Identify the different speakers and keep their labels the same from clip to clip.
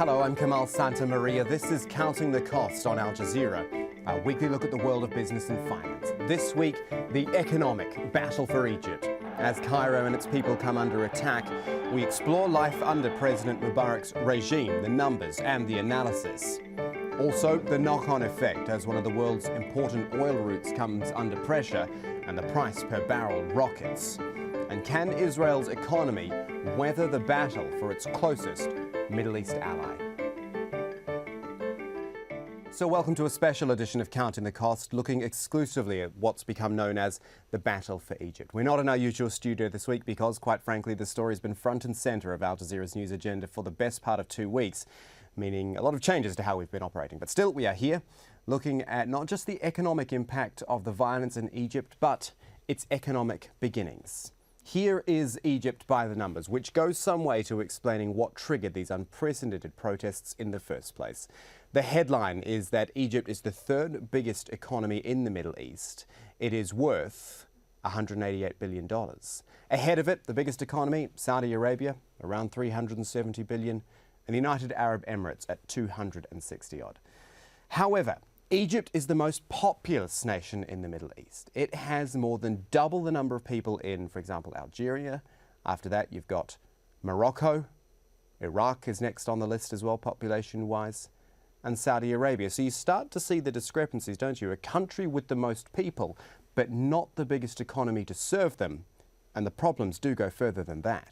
Speaker 1: Hello, I'm Kamal Santamaria. This is Counting the Cost on Al Jazeera, our weekly look at the world of business and finance. This week, the economic battle for Egypt. As Cairo and its people come under attack, we explore life under President Mubarak's regime, the numbers and the analysis. Also, the knock-on effect as one of the world's important oil routes comes under pressure and the price per barrel rockets. And can Israel's economy weather the battle for its closest Middle East ally? So welcome to a special edition of Counting the Cost, looking exclusively at what's become known as the battle for Egypt. We're not in our usual studio this week because, quite frankly, the story's been front and centre of Al Jazeera's news agenda for the best part of 2 weeks, meaning a lot of changes to how we've been operating. But still, we are here looking at not just the economic impact of the violence in Egypt, but its economic beginnings. Here is Egypt by the numbers, which goes some way to explaining what triggered these unprecedented protests in the first place. The headline is that Egypt is the third biggest economy in the Middle East. It is worth $188 billion. Ahead of it, the biggest economy, Saudi Arabia, around $370 billion, and the United Arab Emirates at 260 odd. However, Egypt is the most populous nation in the Middle East. It has more than double the number of people in, for example, Algeria. After that, you've got Morocco. Iraq is next on the list as well, population-wise, and Saudi Arabia. So you start to see the discrepancies, don't you? A country with the most people, but not the biggest economy to serve them. And the problems do go further than that.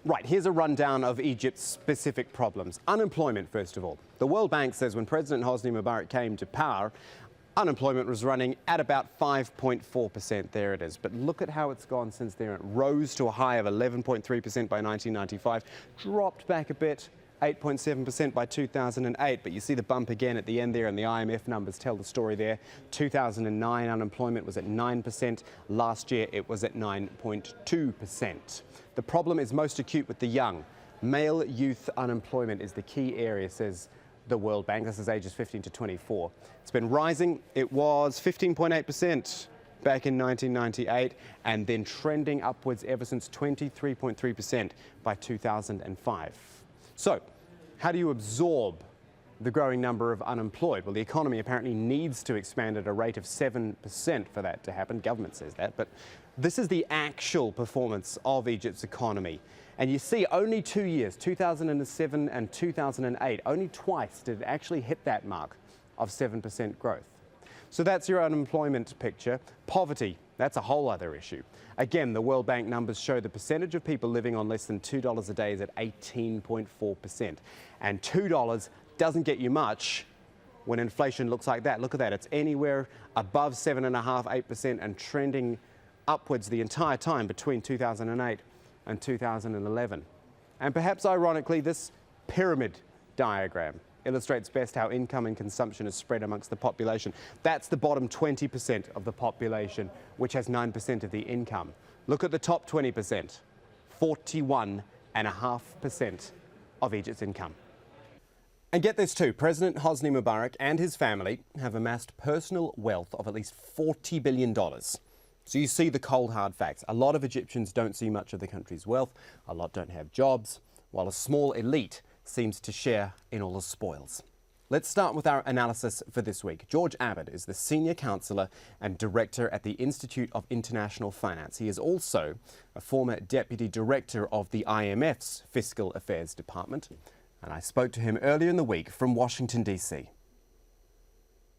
Speaker 1: Right, here's a rundown of Egypt's specific problems. Unemployment, first of all. The World Bank says when President Hosni Mubarak came to power, unemployment was running at about 5.4%. There it is. But look at how it's gone since then. It rose to a high of 11.3% by 1995, dropped back a bit, 8.7% by 2008. But you see the bump again at the end there, and the IMF numbers tell the story there. 2009 unemployment was at 9%. Last year it was at 9.2%. The problem is most acute with the young. Male youth unemployment is the key area, says the World Bank. This is ages 15 to 24. It's been rising. It was 15.8% back in 1998 and then trending upwards ever since 23.3% by 2005. So, how do you absorb the growing number of unemployed? Well, the economy apparently needs to expand at a rate of 7% for that to happen. Government says that, but this is the actual performance of Egypt's economy. And you see only 2 years, 2007 and 2008, only twice did it actually hit that mark of 7% growth. So that's your unemployment picture. Poverty, that's a whole other issue. Again, the World Bank numbers show the percentage of people living on less than $2 a day is at 18.4%. And $2 doesn't get you much when inflation looks like that. Look at that. It's anywhere above 7.5%, 8% and trending upwards the entire time between 2008 and 2011. And perhaps ironically, this pyramid diagram illustrates best how income and consumption is spread amongst the population. That's the bottom 20% of the population, which has 9% of the income. Look at the top 20%, 41.5% of Egypt's income. And get this too, President Hosni Mubarak and his family have amassed personal wealth of at least $40 billion. So you see the cold hard facts. A lot of Egyptians don't see much of the country's wealth, a lot don't have jobs, while a small elite seems to share in all the spoils. Let's start with our analysis for this week. George Abbott is the Senior Counsellor and Director at the Institute of International Finance. He is also a former Deputy Director of the IMF's Fiscal Affairs Department. And I spoke to him earlier in the week from Washington, D.C.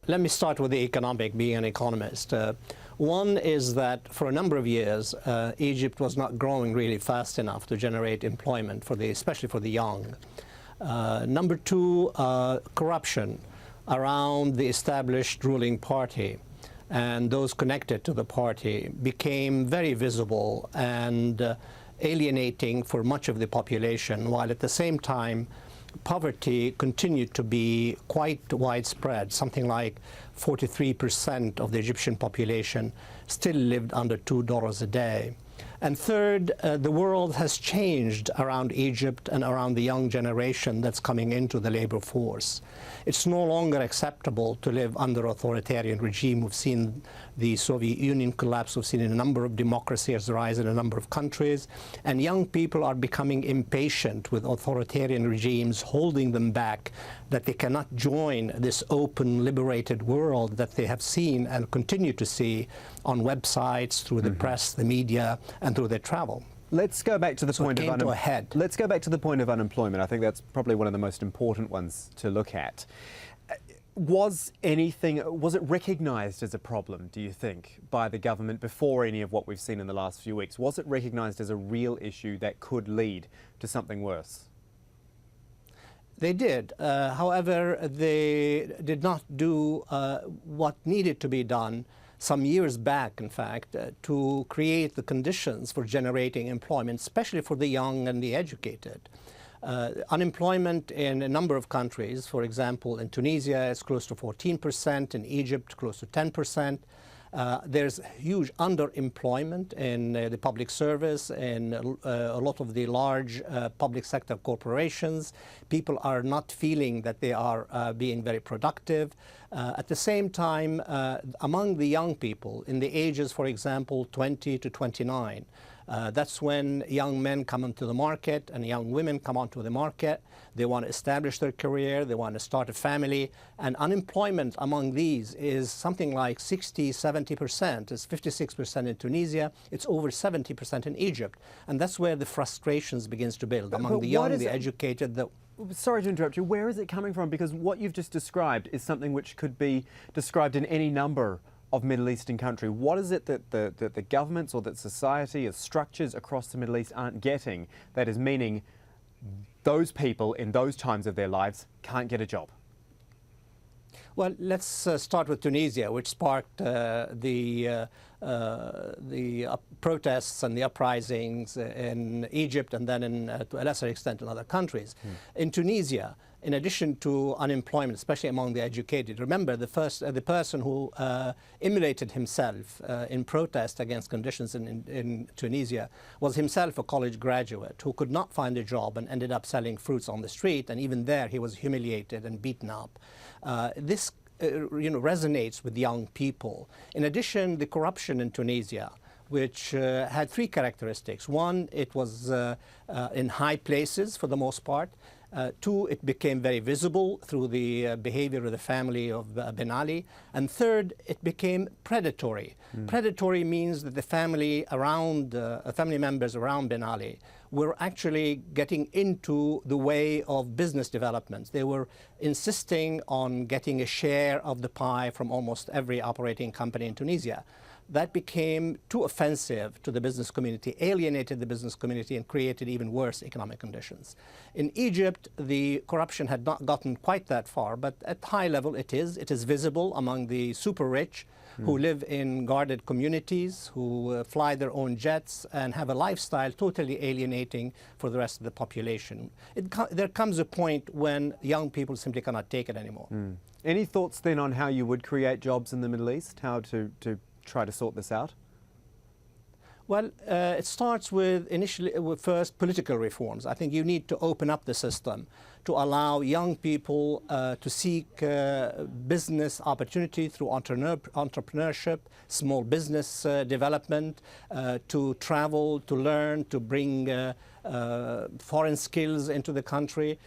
Speaker 2: Let me start with the economic, being an economist. One is that for a number of years, Egypt was not growing really fast enough to generate employment, especially for the young. Number two, corruption around the established ruling party and those connected to the party became very visible and alienating for much of the population, while at the same time poverty continued to be quite widespread. Something like 43% of the Egyptian population still lived under $2 a day. And third, the world has changed around Egypt and around the young generation that's coming into the labor force. It's no longer acceptable to live under authoritarian regime. We've seen the Soviet Union collapse. We've seen a number of democracies rise in a number of countries. And young people are becoming impatient with authoritarian regimes holding them back, that they cannot join this open, liberated world that they have seen and continue to see on websites, through the press, the media, and through their travel.
Speaker 1: Let's go back to the point of
Speaker 2: Let's
Speaker 1: go back to the point of unemployment. I think that's probably one of the most important ones to look at. Was it recognised as a problem, do you think, by the government before any of what we've seen in the last few weeks? Was it recognised as a real issue that could lead to something worse?
Speaker 2: They did. However, they did not do what needed to be done some years back, in fact, to create the conditions for generating employment, especially for the young and the educated. Unemployment in a number of countries, for example, in Tunisia, is close to 14%, in Egypt, close to 10%. There's huge underemployment in the public service, in a lot of the large public sector corporations. People are not feeling that they are being very productive. At the same time, among the young people, in the ages, for example, 20 to 29, that's when young men come into the market and young women come onto the market. They want to establish their career, they want to start a family, and unemployment among these is something like 60, 70%. It's 56% in Tunisia, it's over 70% in Egypt. And that's where the frustrations begins to build among the young, the educated.
Speaker 1: Sorry to interrupt you, where is it coming from? Because what you've just described is something which could be described in any number of Middle Eastern country. What is it that the governments or that society or structures across the Middle East aren't getting that is meaning those people in those times of their lives can't get a job?
Speaker 2: Well, let's start with Tunisia, which sparked the protests and the uprisings in Egypt, and then to a lesser extent in other countries. In Tunisia, in addition to unemployment, especially among the educated, remember the person who immolated himself in protest against conditions in Tunisia was himself a college graduate who could not find a job and ended up selling fruits on the street, and even there he was humiliated and beaten up. This resonates with young people. In addition, the corruption in Tunisia, which had three characteristics. One, it was in high places for the most part. Two, it became very visible through the behavior of the family of Ben Ali. And third, it became predatory. Predatory means that the family members around Ben Ali were actually getting into the way of business development. They were insisting on getting a share of the pie from almost every operating company in Tunisia. That became too offensive to the business community, alienated the business community, and created even worse economic conditions. In Egypt, the corruption had not gotten quite that far, but at high level it is. It is visible among the super rich who live in guarded communities, who fly their own jets and have a lifestyle totally alienating for the rest of the population. There comes a point when young people simply cannot take it anymore.
Speaker 1: Any thoughts then on how you would create jobs in the Middle East, how to try to sort this out?
Speaker 2: Well, it starts with first political reforms. I think you need to open up the system to allow young people to seek business opportunity through entrepreneurship, small business development, to travel, to learn, to bring foreign skills into the country.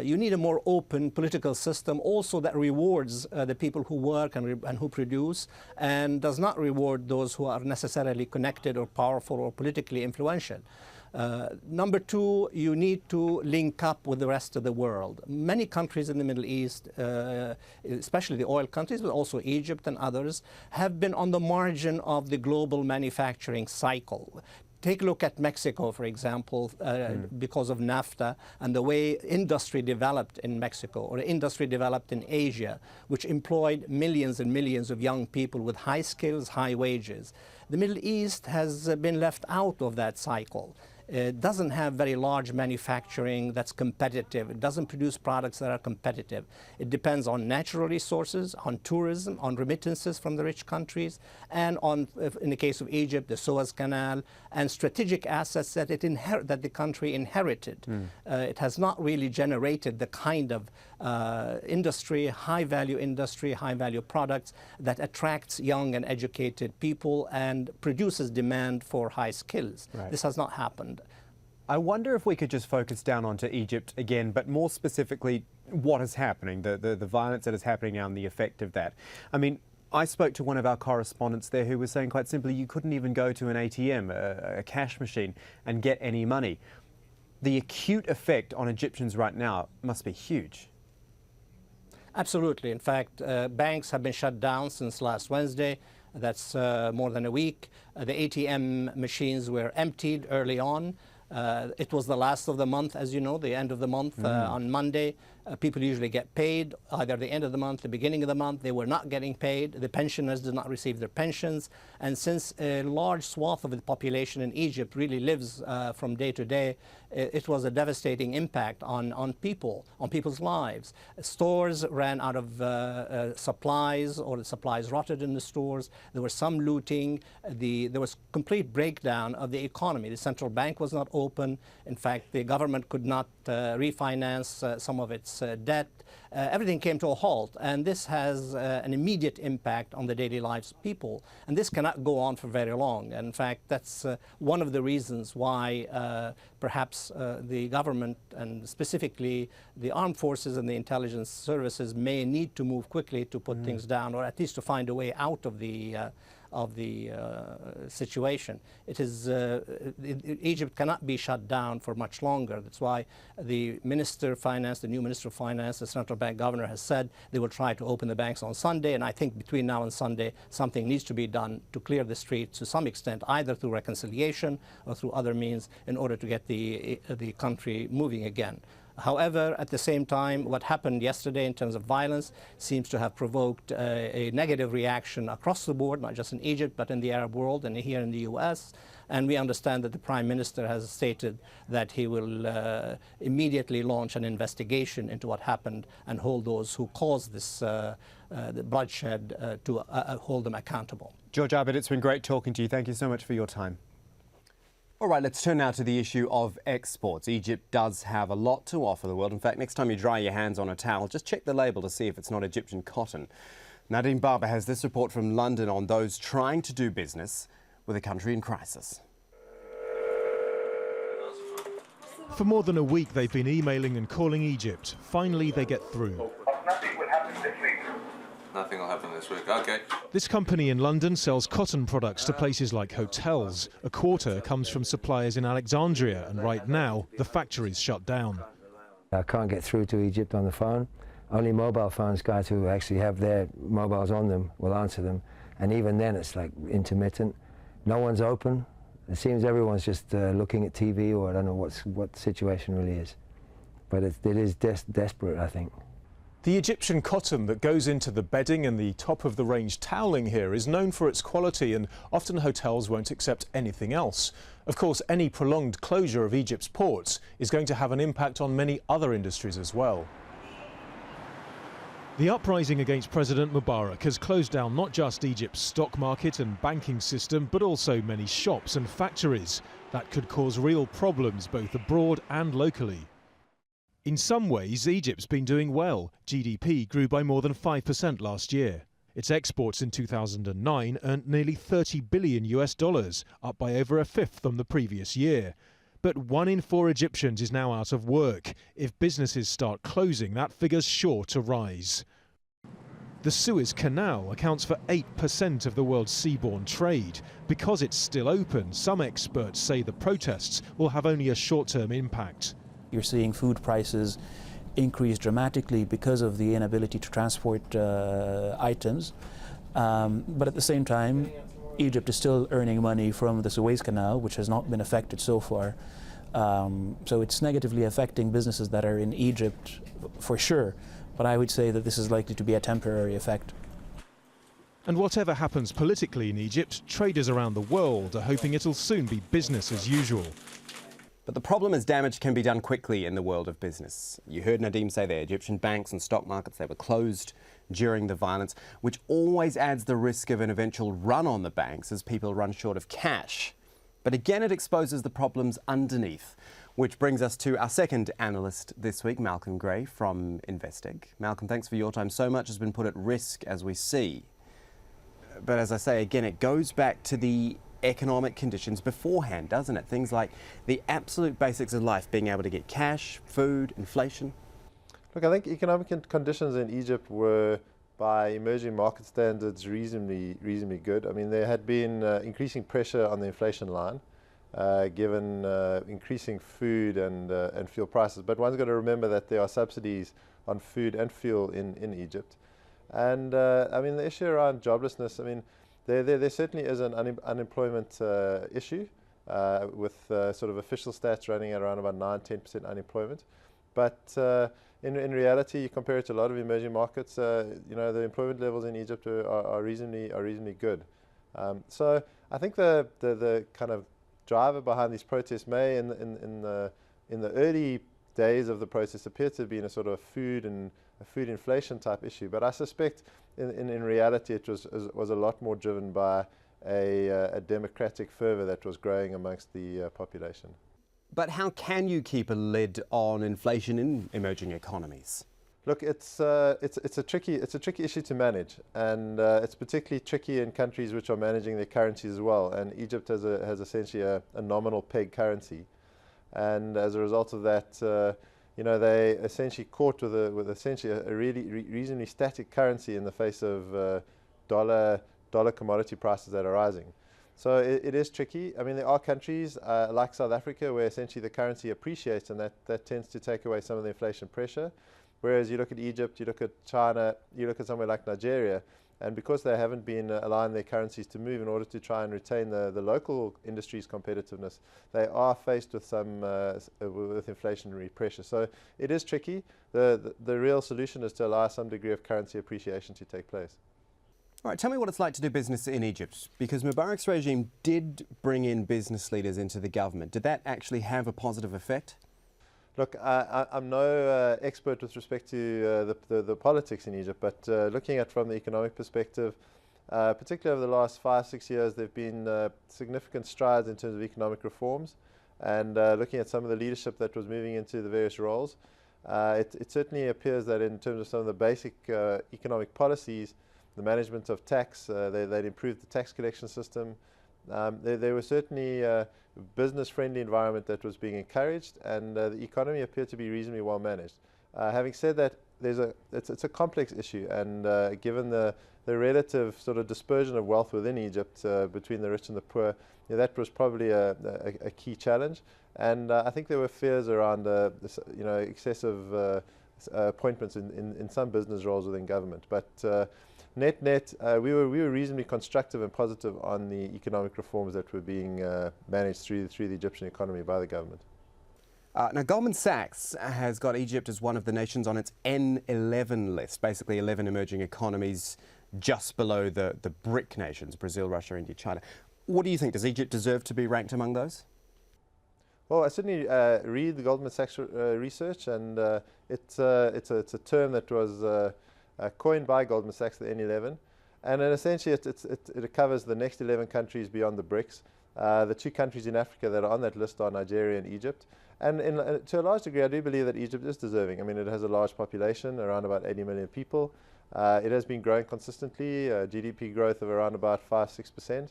Speaker 2: You need a more open political system also that rewards the people who work and who produce, and does not reward those who are necessarily connected or powerful or politically influential. Number two, you need to link up with the rest of the world. Many countries in the Middle East, especially the oil countries, but also Egypt and others, have been on the margin of the global manufacturing cycle. Take a look at Mexico, for example, because of NAFTA and the way industry developed in Mexico, or industry developed in Asia, which employed millions and millions of young people with high skills, high wages. The Middle East has been left out of that cycle. It doesn't have very large manufacturing that's competitive. It doesn't produce products that are competitive. It depends on natural resources, on tourism, on remittances from the rich countries, and on, in the case of Egypt, the Suez Canal, and strategic assets that that the country inherited. It has not really generated the kind of industry, high-value industry, high-value products that attracts young and educated people and produces demand for high skills.
Speaker 1: Right.
Speaker 2: This has not happened.
Speaker 1: I wonder if we could just focus down onto Egypt again, but more specifically, what is happening, the violence that is happening now and the effect of that. I mean, I spoke to one of our correspondents there who was saying quite simply you couldn't even go to an ATM, a cash machine, and get any money. The acute effect on Egyptians right now must be huge.
Speaker 2: Absolutely. In fact, banks have been shut down since last Wednesday. That's more than a week. The ATM machines were emptied early on. It was the last of the month, as you know, the end of the month on Monday. People usually get paid either the end of the month, the beginning of the month. They were not getting paid. The pensioners did not receive their pensions. And since a large swath of the population in Egypt really lives from day to day, it was a devastating impact on people's lives. Stores ran out of supplies, or the supplies rotted in the stores. There was some looting. There was complete breakdown of the economy. The central bank was not open. In fact, the government could not refinance some of its debt. Everything came to a halt, and this has an immediate impact on the daily lives of people. And this cannot go on for very long. And in fact, that's one of the reasons why perhaps the government, and specifically the armed forces and the intelligence services, may need to move quickly to put things down, or at least to find a way out of the situation. Egypt cannot be shut down for much longer. That's why the Minister of Finance, the new Minister of Finance, the central bank governor, has said they will try to open the banks on Sunday. And I think between now and Sunday, something needs to be done to clear the streets to some extent, either through reconciliation or through other means, in order to get the country moving again. However, at the same time, what happened yesterday in terms of violence seems to have provoked a negative reaction across the board, not just in Egypt, but in the Arab world and here in the US. And we understand that the Prime Minister has stated that he will immediately launch an investigation into what happened and hold those who caused this the bloodshed to hold them accountable.
Speaker 1: George Abed, it's been great talking to you. Thank you so much for your time. All right, let's turn now to the issue of exports. Egypt does have a lot to offer the world. In fact, next time you dry your hands on a towel, just check the label to see if it's not Egyptian cotton. Nadine Barber has this report from London on those trying to do business with a country in crisis.
Speaker 3: For more than a week, they've been emailing and calling Egypt. Finally, they get through.
Speaker 4: Nothing will happen this week.
Speaker 5: Nothing will happen this week. OK.
Speaker 3: This company in London sells cotton products to places like hotels. A quarter comes from suppliers in Alexandria, and right now, the factory's shut down.
Speaker 6: I can't get through to Egypt on the phone. Only mobile phones, guys who actually have their mobiles on them, will answer them. And even then, it's like intermittent. No one's open. It seems everyone's just looking at TV, or I don't know what the situation really is. But it is desperate, I think.
Speaker 3: The Egyptian cotton that goes into the bedding and the top-of-the-range toweling here is known for its quality, and often hotels won't accept anything else. Of course, any prolonged closure of Egypt's ports is going to have an impact on many other industries as well. The uprising against President Mubarak has closed down not just Egypt's stock market and banking system, but also many shops and factories. That could cause real problems both abroad and locally. In some ways, Egypt's been doing well. GDP grew by more than 5% last year. Its exports in 2009 earned nearly $30 billion, up by over a fifth on the previous year. But 1 in 4 Egyptians is now out of work. If businesses start closing, that figure's sure to rise. The Suez Canal accounts for 8% of the world's seaborne trade. Because it's still open, some experts say the protests will have only a short-term impact.
Speaker 7: You're seeing food prices increase dramatically because of the inability to transport items. But at the same time, Egypt is still earning money from the Suez Canal, which has not been affected so far. So it's negatively affecting businesses that are in Egypt for sure. But I would say that this is likely to be a temporary effect.
Speaker 3: And whatever happens politically in Egypt, traders around the world are hoping it'll soon be business as usual.
Speaker 1: But the problem is damage can be done quickly in the world of business. You heard Nadeem say there, Egyptian banks and stock markets, they were closed during the violence, which always adds the risk of an eventual run on the banks as people run short of cash. But again, it exposes the problems underneath, which brings us to our second analyst this week, Malcolm Gray from Investec. Malcolm, thanks for your time. So much has been put at risk, as we see. But as I say, again, it goes back to the economic conditions beforehand, doesn't it? Things like the absolute basics of life, being able to get cash, food, inflation.
Speaker 8: Look, I think economic conditions in Egypt were, by emerging market standards, reasonably good. I mean, there had been increasing pressure on the inflation line, given increasing food and fuel prices. But one's got to remember that there are subsidies on food and fuel in Egypt. And I mean, the issue around joblessness, I mean, there certainly is an unemployment issue, with sort of official stats running at around about 9-10% unemployment. But in reality, you compare it to a lot of emerging markets, you know, the employment levels in Egypt are reasonably good. So I think the kind of driver behind these protests may, in the early days of the process, appear to have been a sort of food inflation type issue. But I suspect in reality it was a lot more driven by a democratic fervour that was growing amongst the population.
Speaker 1: But how can you keep a lid on inflation in emerging economies?
Speaker 8: Look, it's a tricky issue to manage, and it's particularly tricky in countries which are managing their currencies as well. And Egypt has essentially a nominal peg currency, and as a result of that, you know, they essentially caught with essentially a really reasonably static currency in the face of dollar commodity prices that are rising. So it is tricky. I mean, there are countries like South Africa where essentially the currency appreciates, and that tends to take away some of the inflation pressure. Whereas you look at Egypt, you look at China, you look at somewhere like Nigeria, and because they haven't been allowing their currencies to move in order to try and retain the local industry's competitiveness, they are faced with some with inflationary pressure. So it is tricky. The real solution is to allow some degree of currency appreciation to take place.
Speaker 1: All right, tell me what it's like to do business in Egypt, because Mubarak's regime did bring in business leaders into the government. Did that actually have a positive effect?
Speaker 8: Look, I'm no expert with respect to the politics in Egypt, but looking at from the economic perspective, particularly over the last 5-6 years, there have been significant strides in terms of economic reforms, and looking at some of the leadership that was moving into the various roles, it certainly appears that in terms of some of the basic economic policies, the management of tax, they'd improved the tax collection system. There was certainly a business-friendly environment that was being encouraged, and the economy appeared to be reasonably well managed. Having said that, it's a complex issue, and given the relative sort of dispersion of wealth within Egypt between the rich and the poor, you know, that was probably a key challenge. And I think there were fears around you know, excessive appointments in some business roles within government. But net, we were reasonably constructive and positive on the economic reforms that were being managed through the Egyptian economy by the government.
Speaker 1: Now, Goldman Sachs has got Egypt as one of the nations on its N11 list, basically 11 emerging economies just below the BRIC nations, Brazil, Russia, India, China. What do you think? Does Egypt deserve to be ranked among those?
Speaker 8: Well, I certainly read the Goldman Sachs research, and it's a term that was coined by Goldman Sachs, the N11, and then essentially it covers the next 11 countries beyond the BRICS. The 2 countries in Africa that are on that list are Nigeria and Egypt, and to a large degree I do believe that Egypt is deserving. I mean, it has a large population, around about 80 million people. It has been growing consistently, GDP growth of around about 5-6%,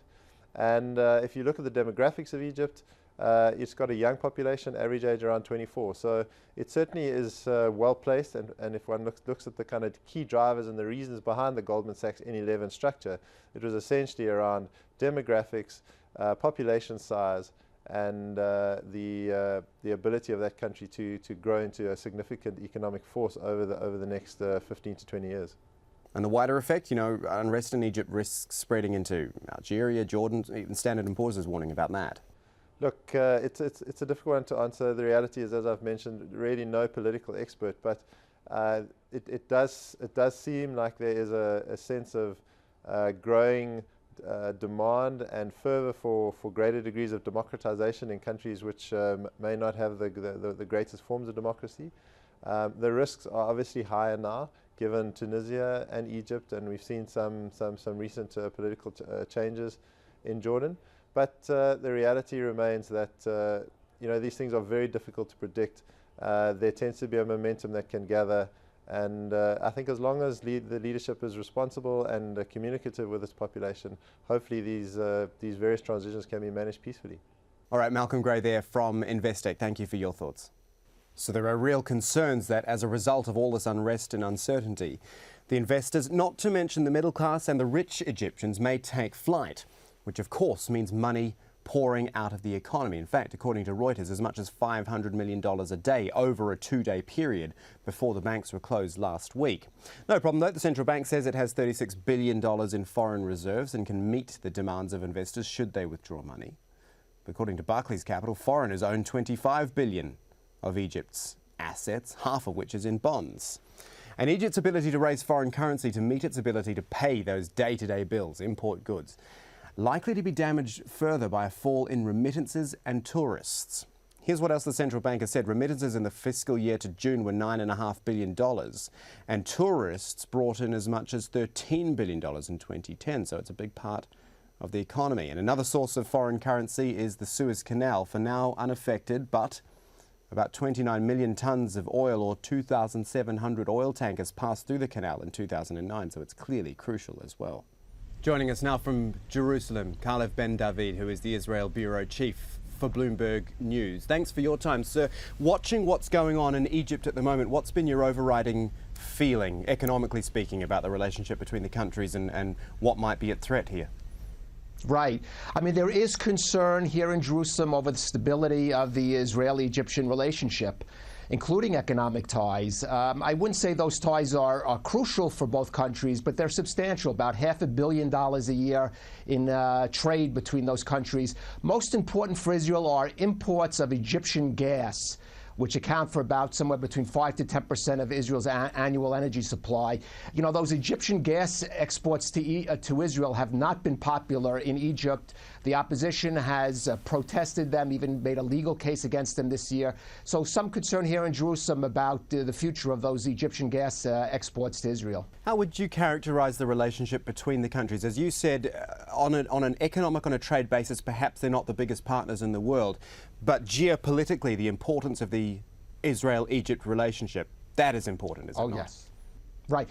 Speaker 8: and if you look at the demographics of Egypt, it's got a young population, average age around 24. So it certainly is well placed, and if one looks at the kind of key drivers and the reasons behind the Goldman Sachs N11 structure, it was essentially around demographics, population size, and the ability of that country to grow into a significant economic force over the next 15 to 20 years.
Speaker 1: And the wider effect, you know, unrest in Egypt risks spreading into Algeria, Jordan, even Standard & Poor's is warning about that.
Speaker 8: Look, it's a difficult one to answer. The reality is, as I've mentioned, really no political expert, but it does seem like there is a sense of growing demand and fervor for greater degrees of democratization in countries which may not have the greatest forms of democracy. The risks are obviously higher now, given Tunisia and Egypt, and we've seen some recent political changes in Jordan. But the reality remains that these things are very difficult to predict. There tends to be a momentum that can gather, and I think as long as the leadership is responsible and communicative with its population, hopefully these various transitions can be managed peacefully.
Speaker 1: All right, Malcolm Gray there from Investec. Thank you for your thoughts. So there are real concerns that as a result of all this unrest and uncertainty, the investors, not to mention the middle class and the rich Egyptians, may take flight, which of course means money pouring out of the economy. In fact, according to Reuters, as much as $500 million a day over a 2-day period before the banks were closed last week. No problem though, the central bank says it has $36 billion in foreign reserves and can meet the demands of investors should they withdraw money. But according to Barclays Capital, foreigners own $25 billion of Egypt's assets, half of which is in bonds. And Egypt's ability to raise foreign currency to meet its ability to pay those day-to-day bills, import goods, likely to be damaged further by a fall in remittances and tourists. Here's what else the central bank has said. Remittances in the fiscal year to June were $9.5 billion, and tourists brought in as much as $13 billion in 2010, so it's a big part of the economy. And another source of foreign currency is the Suez Canal, for now unaffected, but about 29 million tonnes of oil, or 2,700 oil tankers, passed through the canal in 2009, so it's clearly crucial as well. Joining us now from Jerusalem, Kalev Ben David, who is the Israel Bureau Chief for Bloomberg News. Thanks for your time, sir. Watching what's going on in Egypt at the moment, what's been your overriding feeling, economically speaking, about the relationship between the countries and what might be at threat here?
Speaker 9: Right. I mean, there is concern here in Jerusalem over the stability of the Israeli-Egyptian relationship, including economic ties. I wouldn't say those ties are crucial for both countries, but they're substantial, about $500 million a year in trade between those countries. Most important for Israel are imports of Egyptian gas, which account for about somewhere between 5 to 10% of Israel's annual energy supply. You know, those Egyptian gas exports to Israel have not been popular in Egypt. The opposition has protested them, even made a legal case against them this year. So some concern here in Jerusalem about the future of those Egyptian gas exports to Israel.
Speaker 1: How would you characterize the relationship between the countries? As you said, on an economic, on a trade basis, perhaps they're not the biggest partners in the world, but geopolitically, the importance of the Israel-Egypt relationship, that is important, is it not?
Speaker 9: Oh, yes. Right.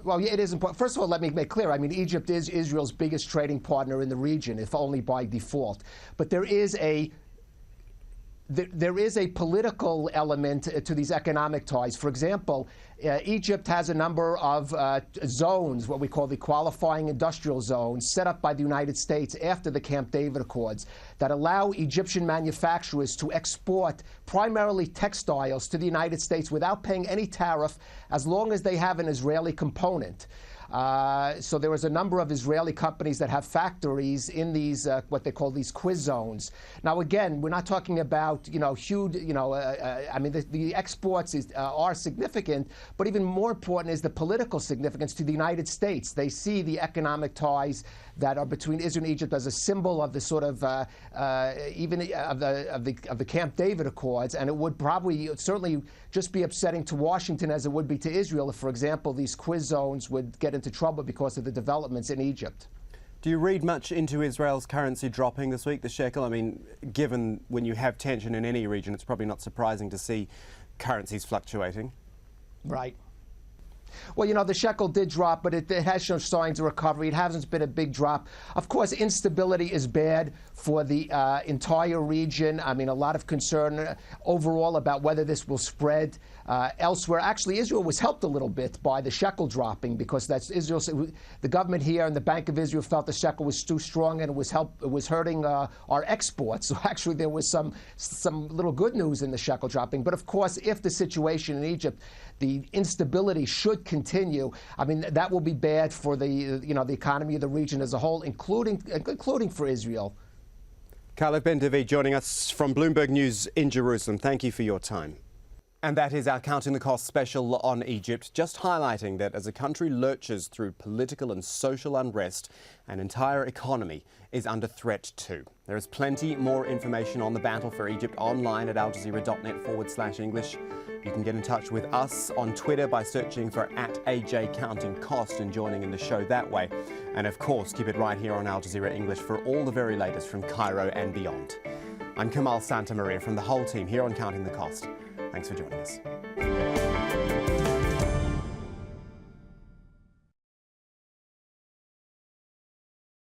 Speaker 9: Well, yeah, it is important. First of all, let me make clear, I mean, Egypt is Israel's biggest trading partner in the region, if only by default. But there is a political element to these economic ties. For example, Egypt has a number of zones, what we call the qualifying industrial zones, set up by the United States after the Camp David Accords that allow Egyptian manufacturers to export primarily textiles to the United States without paying any tariff as long as they have an Israeli component. So there is a number of Israeli companies that have factories in these, what they call these quiz zones. Now, again, we're not talking about, huge, I mean, the exports are significant, but even more important is the political significance to the United States. They see the economic ties that are between Israel and Egypt as a symbol of the sort of, even of the Camp David Accords, and it would certainly just be upsetting to Washington as it would be to Israel if, for example, these quiz zones would get into trouble because of the developments in Egypt.
Speaker 1: Do you read much into Israel's currency dropping this week, the shekel? I mean, given when you have tension in any region, it's probably not surprising to see currencies fluctuating.
Speaker 9: Right. Well, the shekel did drop, but it has shown signs of recovery. It hasn't been a big drop. Of course, instability is bad for the entire region. I mean, a lot of concern overall about whether this will spread elsewhere. Actually, Israel was helped a little bit by the shekel dropping because that's Israel. The government here and the Bank of Israel felt the shekel was too strong and it was hurting our exports. So actually, there was some little good news in the shekel dropping. But of course, if the situation in Egypt, the instability should continue, I mean, that will be bad for the the economy of the region as a whole, including for Israel.
Speaker 1: Kalev Ben David joining us from Bloomberg News in Jerusalem. Thank you for your time. And that is our Counting the Cost special on Egypt, just highlighting that as a country lurches through political and social unrest, an entire economy is under threat too. There is plenty more information on the battle for Egypt online at aljazeera.net/English. You can get in touch with us on Twitter by searching for @AJCountingCost and joining in the show that way. And of course, keep it right here on Al Jazeera English for all the very latest from Cairo and beyond. I'm Kamal Santamaria from the whole team here on Counting the Cost. Thanks for joining us.